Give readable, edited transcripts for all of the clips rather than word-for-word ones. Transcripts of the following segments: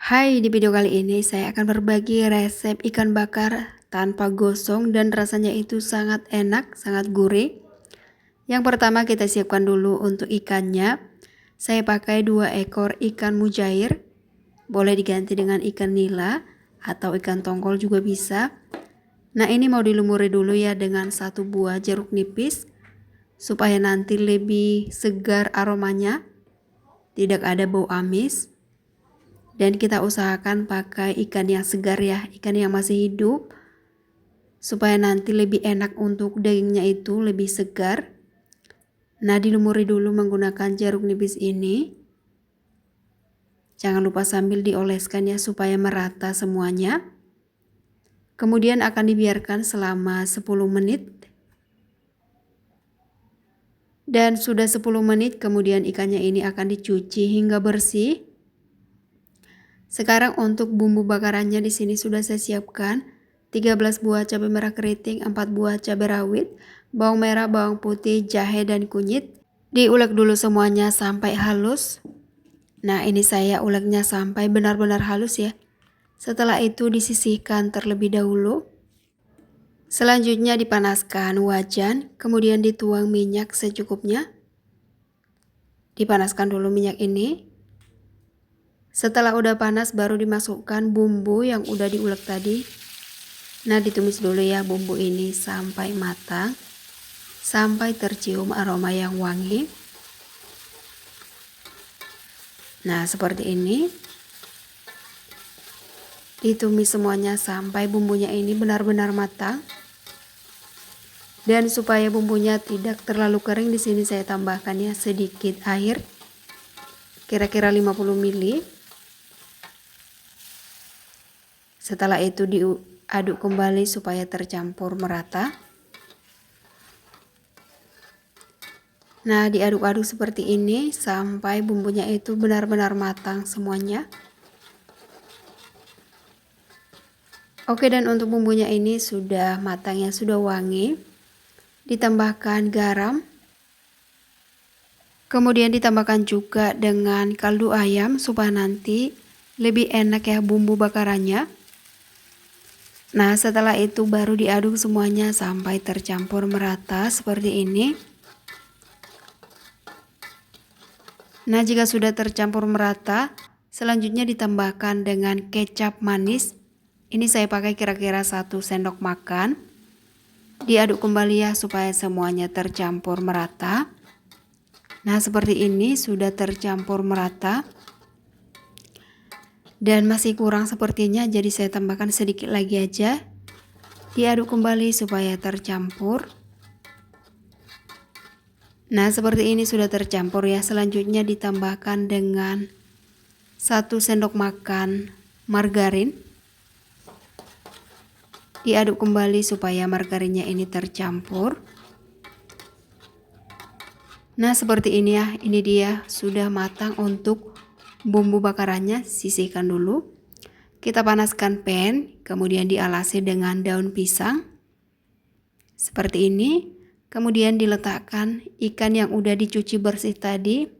Hai, di video kali ini saya akan berbagi resep ikan bakar tanpa gosong dan rasanya itu sangat enak, sangat gurih. Yang pertama kita siapkan dulu untuk ikannya. Saya pakai 2 ekor ikan mujair. Boleh diganti dengan ikan nila atau ikan tongkol juga bisa. Nah, ini mau dilumuri dulu ya dengan 1 buah jeruk nipis supaya nanti lebih segar aromanya, tidak ada bau amis. Dan kita usahakan pakai ikan yang segar ya, ikan yang masih hidup, supaya nanti lebih enak untuk dagingnya itu lebih segar. Nah, dilumuri dulu menggunakan jeruk nipis ini. Jangan lupa sambil dioleskan ya supaya merata semuanya. Kemudian akan dibiarkan selama 10 menit. Dan sudah 10 menit kemudian ikannya ini akan dicuci hingga bersih. Sekarang untuk bumbu bakarannya di sini sudah saya siapkan 13 buah cabai merah keriting, 4 buah cabai rawit, bawang merah, bawang putih, jahe dan kunyit. Diulek dulu semuanya sampai halus. Nah, ini saya uleknya sampai benar-benar halus ya. Setelah itu disisihkan terlebih dahulu. Selanjutnya dipanaskan wajan, kemudian dituang minyak secukupnya. Dipanaskan dulu minyak ini. Setelah udah panas baru dimasukkan bumbu yang udah diulek tadi. Nah, ditumis dulu ya bumbu ini sampai matang, sampai tercium aroma yang wangi. Nah, seperti ini. Ditumis semuanya sampai bumbunya ini benar-benar matang. Dan supaya bumbunya tidak terlalu kering, di sini saya tambahkan ya sedikit air, kira-kira 50 ml. Setelah itu diaduk kembali supaya tercampur merata. Nah, diaduk-aduk seperti ini sampai bumbunya itu benar-benar matang semuanya. Oke, dan untuk bumbunya ini sudah matang ya, sudah wangi. Ditambahkan garam. Kemudian ditambahkan juga dengan kaldu ayam supaya nanti lebih enak ya bumbu bakarannya. Nah, setelah itu baru diaduk semuanya sampai tercampur merata seperti ini. Nah, jika sudah tercampur merata, selanjutnya ditambahkan dengan kecap manis. Ini saya pakai kira-kira 1 sendok makan. Diaduk kembali ya supaya semuanya tercampur merata. Nah, seperti ini sudah tercampur merata. Dan masih kurang sepertinya, jadi saya tambahkan sedikit lagi aja. Diaduk kembali supaya tercampur. Nah, seperti ini sudah tercampur ya. Selanjutnya ditambahkan dengan 1 sendok makan margarin. Diaduk kembali supaya margarinnya ini tercampur. Nah, seperti ini ya. Ini dia sudah matang untuk bumbu bakarannya. Sisihkan dulu. Kita panaskan pan, kemudian dialasi dengan daun pisang. Seperti ini. Kemudian diletakkan ikan yang udah dicuci bersih tadi.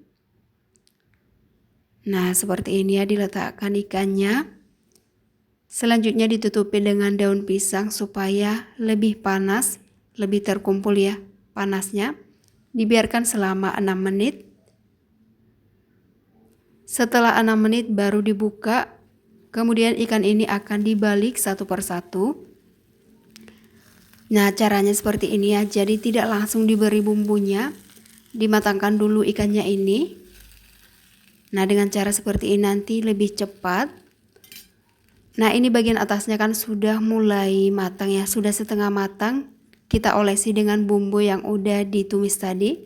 Nah, seperti ini ya diletakkan ikannya. Selanjutnya ditutupi dengan daun pisang supaya lebih panas, lebih terkumpul ya panasnya. Dibiarkan selama 6 menit. Setelah 6 menit baru dibuka. Kemudian ikan ini akan dibalik satu persatu. Nah, caranya seperti ini ya. Jadi tidak langsung diberi bumbunya. Dimatangkan dulu ikannya ini. Nah, dengan cara seperti ini nanti lebih cepat. Nah, ini bagian atasnya kan sudah mulai matang ya. Sudah setengah matang. Kita olesi dengan bumbu yang udah ditumis tadi.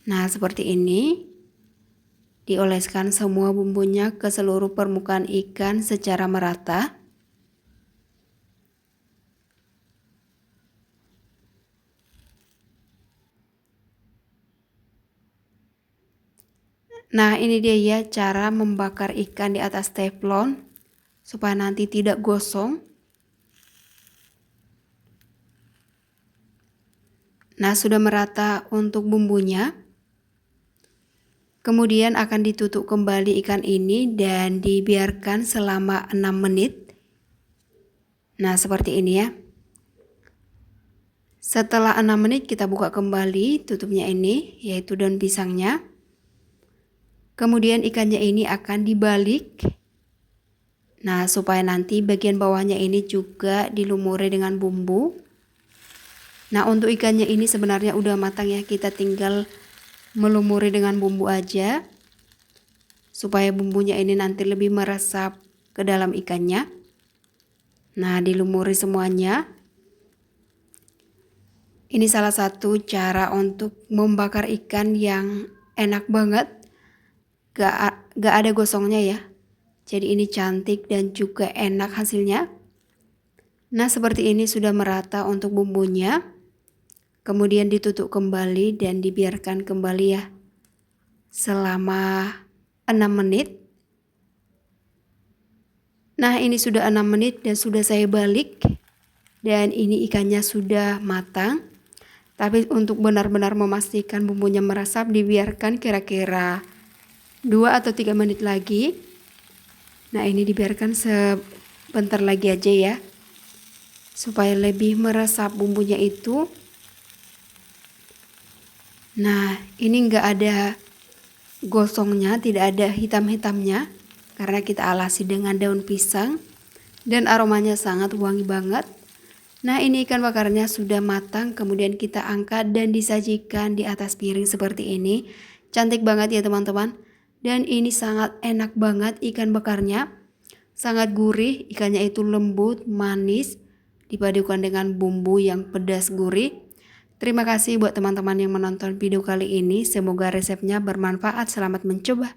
Nah, seperti ini. Dioleskan semua bumbunya ke seluruh permukaan ikan secara merata. Nah, ini dia ya cara membakar ikan di atas teflon supaya nanti tidak gosong. Nah, sudah merata untuk bumbunya. Kemudian akan ditutup kembali ikan ini dan dibiarkan selama 6 menit. Nah, seperti ini ya. Setelah 6 menit kita buka kembali tutupnya ini, yaitu daun pisangnya. Kemudian ikannya ini akan dibalik. Nah, supaya nanti bagian bawahnya ini juga dilumuri dengan bumbu. Nah, untuk ikannya ini sebenarnya udah matang ya, kita tinggal melumuri dengan bumbu aja supaya bumbunya ini nanti lebih meresap ke dalam ikannya. Nah, dilumuri semuanya. Ini salah satu cara untuk membakar ikan yang enak banget. Gak ada gosongnya ya. Jadi ini cantik dan juga enak hasilnya. Nah, seperti ini sudah merata untuk bumbunya. Kemudian ditutup kembali dan dibiarkan kembali ya selama 6 menit. Nah, ini sudah 6 menit dan sudah saya balik. Dan ini ikannya sudah matang. Tapi untuk benar-benar memastikan bumbunya meresap, dibiarkan kira-kira 2 atau 3 menit lagi. Nah, ini dibiarkan sebentar lagi aja ya, supaya lebih meresap bumbunya itu. Nah, ini enggak ada gosongnya, tidak ada hitam-hitamnya karena kita alasi dengan daun pisang dan aromanya sangat wangi banget. Nah, ini ikan bakarnya sudah matang, kemudian kita angkat dan disajikan di atas piring seperti ini. Cantik banget ya teman-teman. Dan ini sangat enak banget ikan bakarnya. Sangat gurih, ikannya itu lembut, manis, dipadukan dengan bumbu yang pedas gurih. Terima kasih buat teman-teman yang menonton video kali ini. Semoga resepnya bermanfaat. Selamat mencoba.